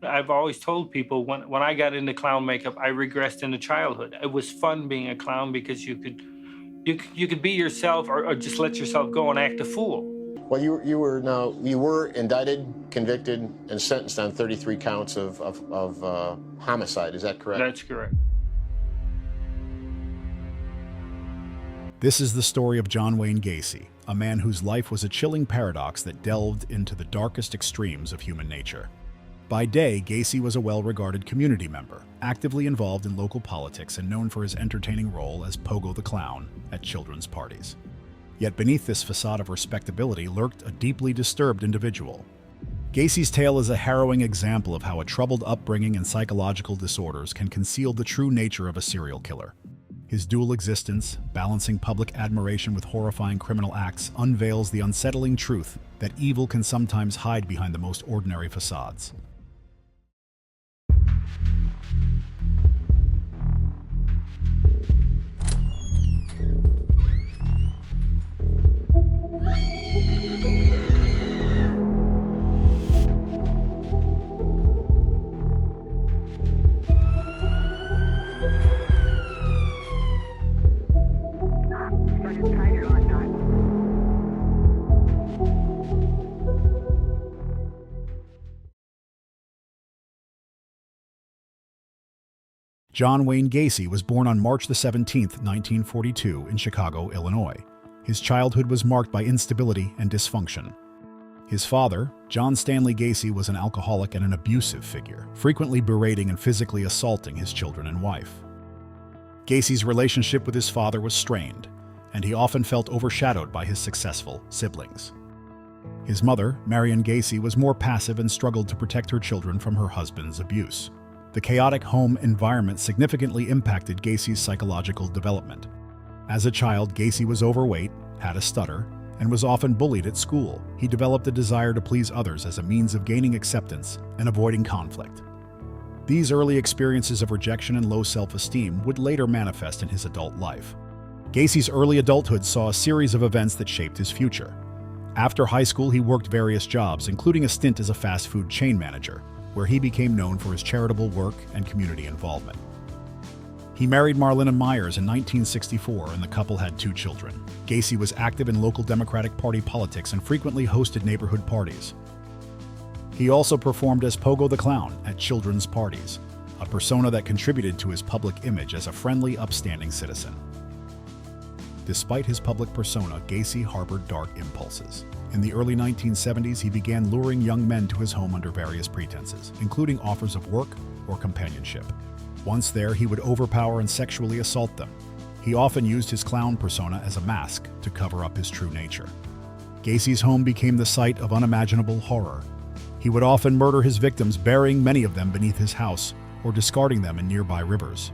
I've always told people when I got into clown makeup, I regressed into childhood. It was fun being a clown because you could be yourself or just let yourself go and act a fool. Well, you were indicted, convicted, and sentenced on 33 counts of homicide. Is that correct? That's correct. This is the story of John Wayne Gacy, a man whose life was a chilling paradox that delved into the darkest extremes of human nature. By day, Gacy was a well-regarded community member, actively involved in local politics and known for his entertaining role as Pogo the Clown at children's parties. Yet beneath this facade of respectability lurked a deeply disturbed individual. Gacy's tale is a harrowing example of how a troubled upbringing and psychological disorders can conceal the true nature of a serial killer. His dual existence, balancing public admiration with horrifying criminal acts, unveils the unsettling truth that evil can sometimes hide behind the most ordinary facades. John Wayne Gacy was born on March 17, 1942, in Chicago, Illinois. His childhood was marked by instability and dysfunction. His father, John Stanley Gacy, was an alcoholic and an abusive figure, frequently berating and physically assaulting his children and wife. Gacy's relationship with his father was strained, and he often felt overshadowed by his successful siblings. His mother, Marion Gacy, was more passive and struggled to protect her children from her husband's abuse. The chaotic home environment significantly impacted Gacy's psychological development. As a child, Gacy was overweight, had a stutter, and was often bullied at school. He developed a desire to please others as a means of gaining acceptance and avoiding conflict. These early experiences of rejection and low self-esteem would later manifest in his adult life. Gacy's early adulthood saw a series of events that shaped his future. After high school, he worked various jobs, including a stint as a fast food chain manager, where he became known for his charitable work and community involvement. He married Marlena Myers in 1964, and the couple had 2 children. Gacy was active in local Democratic Party politics and frequently hosted neighborhood parties. He also performed as Pogo the Clown at children's parties, a persona that contributed to his public image as a friendly, upstanding citizen. Despite his public persona, Gacy harbored dark impulses. In the early 1970s, he began luring young men to his home under various pretenses, including offers of work or companionship. Once there, he would overpower and sexually assault them. He often used his clown persona as a mask to cover up his true nature. Gacy's home became the site of unimaginable horror. He would often murder his victims, burying many of them beneath his house or discarding them in nearby rivers.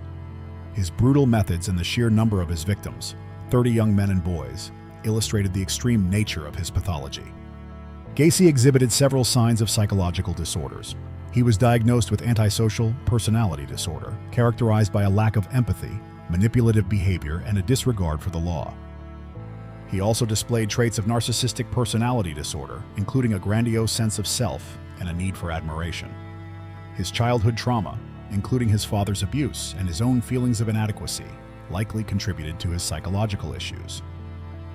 His brutal methods and the sheer number of his victims, 30 young men and boys, illustrated the extreme nature of his pathology. Gacy exhibited several signs of psychological disorders. He was diagnosed with antisocial personality disorder, characterized by a lack of empathy, manipulative behavior, and a disregard for the law. He also displayed traits of narcissistic personality disorder, including a grandiose sense of self and a need for admiration. His childhood trauma, including his father's abuse and his own feelings of inadequacy, likely contributed to his psychological issues.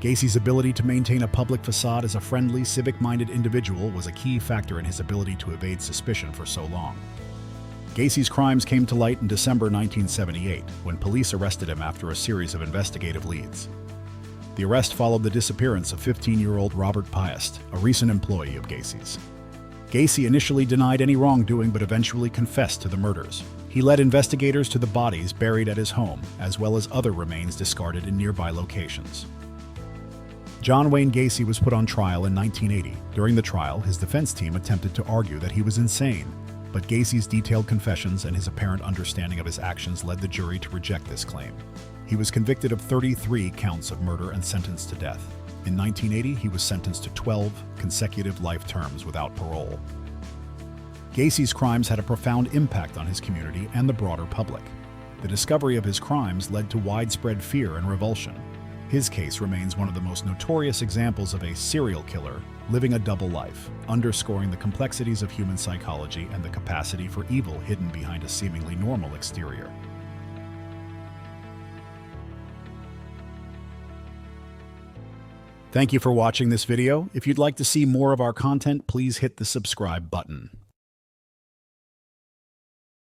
Gacy's ability to maintain a public facade as a friendly, civic-minded individual was a key factor in his ability to evade suspicion for so long. Gacy's crimes came to light in December 1978, when police arrested him after a series of investigative leads. The arrest followed the disappearance of 15-year-old Robert Piest, a recent employee of Gacy's. Gacy initially denied any wrongdoing but eventually confessed to the murders. He led investigators to the bodies buried at his home, as well as other remains discarded in nearby locations. John Wayne Gacy was put on trial in 1980. During the trial, his defense team attempted to argue that he was insane, but Gacy's detailed confessions and his apparent understanding of his actions led the jury to reject this claim. He was convicted of 33 counts of murder and sentenced to death. In 1980, he was sentenced to 12 consecutive life terms without parole. Gacy's crimes had a profound impact on his community and the broader public. The discovery of his crimes led to widespread fear and revulsion. His case remains one of the most notorious examples of a serial killer living a double life, underscoring the complexities of human psychology and the capacity for evil hidden behind a seemingly normal exterior. Thank you for watching this video. If you'd like to see more of our content, please hit the subscribe button.